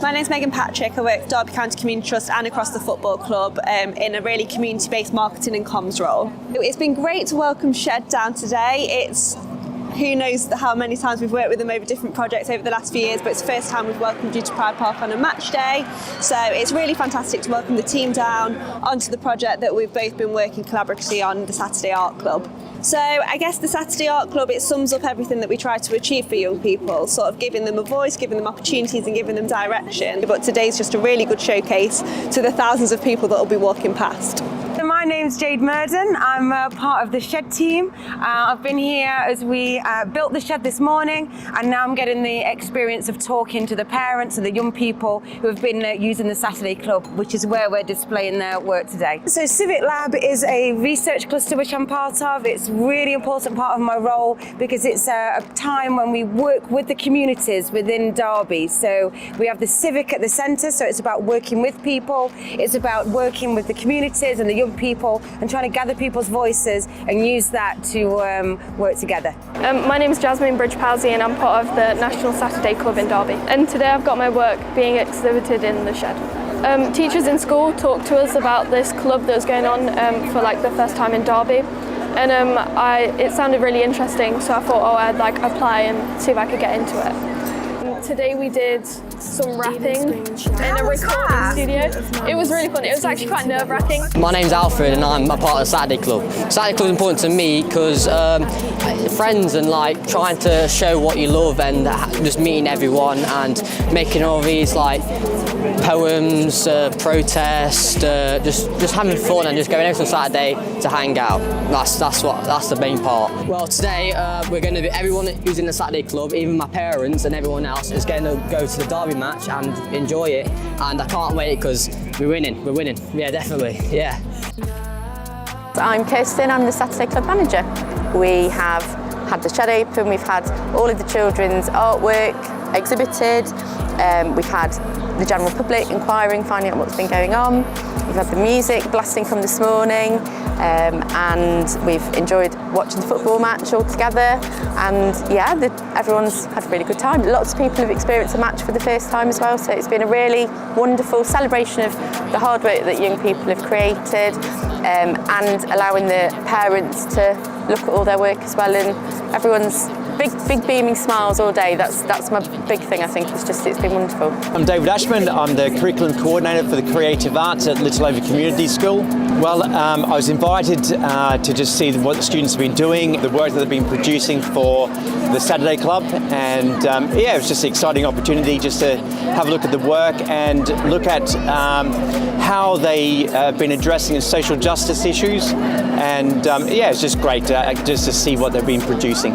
My name's Megan Patrick. I work for Derby County Community Trust and across the football club in a really community-based marketing and comms role. It's been great to welcome S.H.E.D down today. Who knows how many times we've worked with them over different projects over the last few years, but it's the first time we've welcomed you to Pride Park on a match day. So it's really fantastic to welcome the team down onto the project that we've both been working collaboratively on, the Saturday Art Club. So I guess the Saturday Art Club, it sums up everything that we try to achieve for young people, sort of giving them a voice, giving them opportunities and giving them direction. But today's just a really good showcase to the thousands of people that will be walking past. My name's Jade Murden. I'm part of the S.H.E.D team. I've been here as we built the S.H.E.D this morning, and now I'm getting the experience of talking to the parents and the young people who have been using the Saturday Club, which is where we're displaying their work today. So Civic Lab is a research cluster which I'm part of. It's a really important part of my role because it's a time when we work with the communities within Derby. So we have the civic at the centre, so it's about working with people. It's about working with the communities and the young people and trying to gather people's voices and use that to work together. My name is Jasmine Bridge-Palsy and I'm part of the National Saturday Club in Derby. And today I've got my work being exhibited in the S.H.E.D. Teachers in school talked to us about this club that was going on for like the first time in Derby. And it sounded really interesting, so I thought, I'd like apply and see if I could get into it. Today we did some rapping in a recording studio. It was really fun. It was actually quite nerve-wracking. My name's Alfred and I'm a part of the Saturday Club. Saturday Club is important to me because friends and like trying to show what you love and just meeting everyone and making all these like poems, protests, just having fun and just going out on Saturday to hang out. That's the main part. Well, today we're going to be everyone who's in the Saturday Club, even my parents and everyone else, is going to go to the Derby match and enjoy it. And I can't wait because we're winning. We're winning. Yeah, definitely. Yeah. I'm Kirsten. I'm the Saturday Club manager. We have had the S.H.E.D open. We've had all of the children's artwork exhibited. We've had the general public inquiring, finding out what's been going on. We've had the music blasting from this morning, and we've enjoyed watching the football match all together. And yeah, everyone's had a really good time. Lots of people have experienced a match for the first time as well, so it's been a really wonderful celebration of the hard work that young people have created, and allowing the parents to look at all their work as well, and everyone's big beaming smiles all day. That's my big thing, I think. It's been wonderful. I'm David Ashman. I'm the curriculum coordinator for the creative arts at Littlehaven Community School. Well, I was invited to just see what the students have been doing, the work that they've been producing for the Saturday Club, and yeah, it was just an exciting opportunity just to have a look at the work and look at how they have been addressing social justice issues, and yeah, it's just great just to see what they've been producing.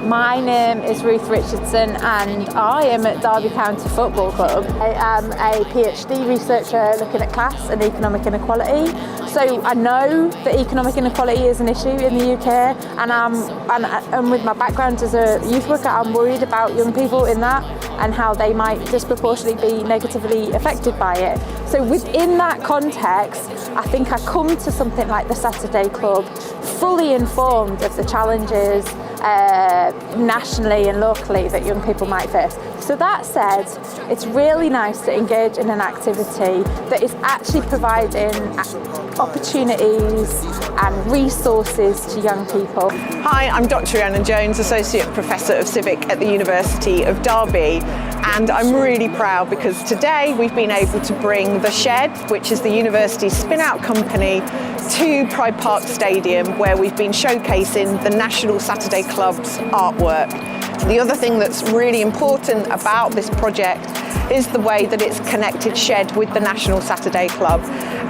My name is Ruth Richardson and I am at Derby County Football Club. I am a PhD researcher looking at class and economic inequality. So I know that economic inequality is an issue in the UK, and with my background as a youth worker, I'm worried about young people in that and how they might disproportionately be negatively affected by it. So within that context, I think I come to something like the Saturday Club fully informed of the challenges nationally and locally that young people might face. So that said, it's really nice to engage in an activity that is actually providing opportunities and resources to young people. Hi, I'm Dr. Rhiannon Jones, Associate Professor of Civic at the University of Derby, and I'm really proud because today we've been able to bring the S.H.E.D, which is the university's spin-out company, to Pride Park Stadium, where we've been showcasing the National Saturday Club's artwork. The other thing that's really important about this project is the way that it's connected S.H.E.D with the National Saturday Club.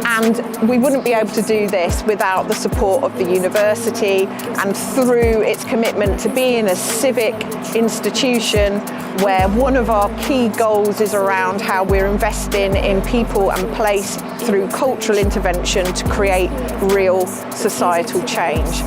And we wouldn't be able to do this without the support of the university and through its commitment to being a civic institution where one of our key goals is around how we're investing in people and place through cultural intervention to create real societal change.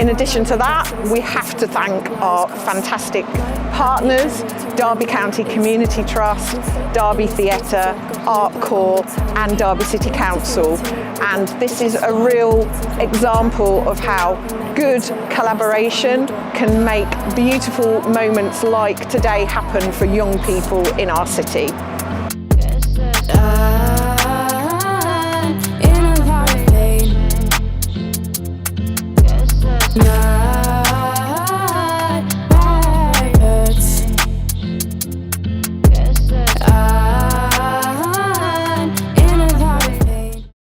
In addition to that, we have to thank our fantastic partners, Derby County Community Trust, Derby Theatre, Artcore and Derby City Council. And this is a real example of how good collaboration can make beautiful moments like today happen for young people in our city.